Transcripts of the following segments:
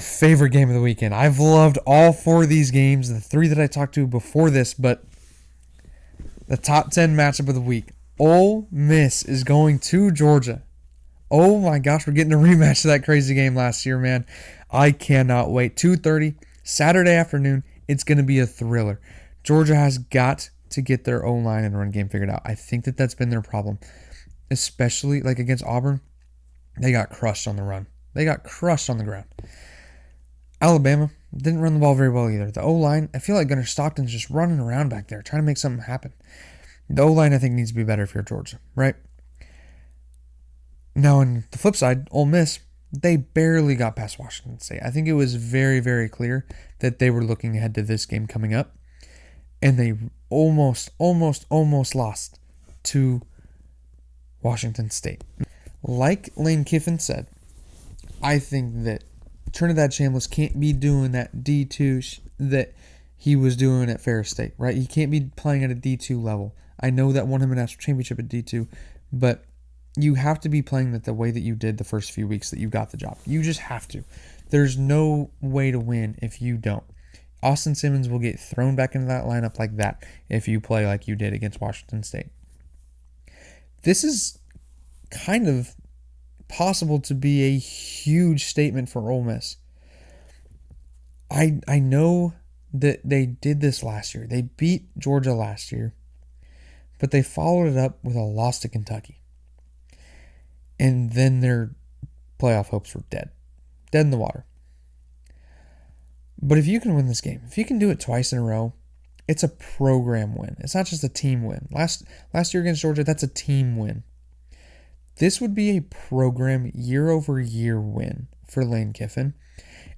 Favorite game of the weekend. I've loved all four of these games, the three that I talked to before this, but the top 10 matchup of the week. Ole Miss is going to Georgia. Oh my gosh, we're getting a rematch of that crazy game last year, man. I cannot wait. 2:30, Saturday afternoon. It's going to be a thriller. Georgia has got to get their O-line and run game figured out. I think that's been their problem, especially like against Auburn. They got crushed on the run. They got crushed on the ground. Alabama didn't run the ball very well either. The O-line, I feel like Gunnar Stockton's just running around back there trying to make something happen. The O-line, I think, needs to be better if you're Georgia, right? Now, on the flip side, Ole Miss, they barely got past Washington State. I think it was very, very clear that they were looking ahead to this game coming up, and they almost lost to Washington State. Like Lane Kiffin said, I think that Trinidad Chambliss can't be doing that D2 that he was doing at Ferris State, right? He can't be playing at a D2 level. I know that won him a national championship at D2, but you have to be playing that the way that you did the first few weeks that you got the job. You just have to. There's no way to win if you don't. Austin Simmons will get thrown back into that lineup like that if you play like you did against Washington State. This is kind of possible to be a huge statement for Ole Miss. I know that they did this last year. They beat Georgia last year, but they followed it up with a loss to Kentucky. And then their playoff hopes were dead in the water. But if you can win this game, if you can do it twice in a row, it's a program win. It's not just a team win. Last year against Georgia, that's a team win. This would be a program year-over-year win for Lane Kiffin.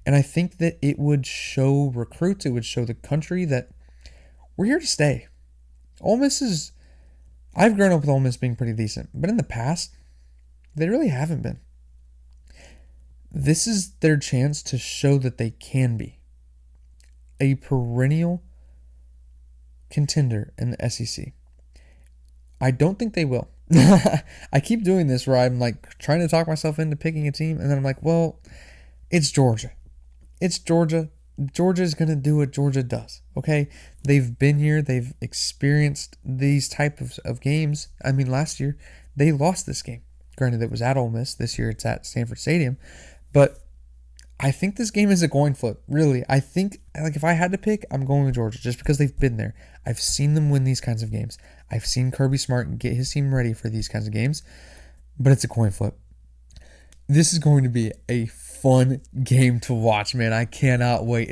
And I think that it would show recruits, it would show the country that we're here to stay. Ole Miss is... I've grown up with Ole Miss being pretty decent, but in the past, they really haven't been. This is their chance to show that they can be a perennial contender in the SEC. I don't think they will. I keep doing this where I'm like trying to talk myself into picking a team, and then I'm like, well, it's Georgia. It's Georgia. Georgia's going to do what Georgia does, okay? They've been here. They've experienced these type of games. I mean, last year, they lost this game. Granted, it was at Ole Miss. This year, it's at Sanford Stadium. But I think this game is a coin flip, really. I think, like, if I had to pick, I'm going with Georgia just because they've been there. I've seen them win these kinds of games. I've seen Kirby Smart get his team ready for these kinds of games. But it's a coin flip. This is going to be a fun game to watch, man. I cannot wait.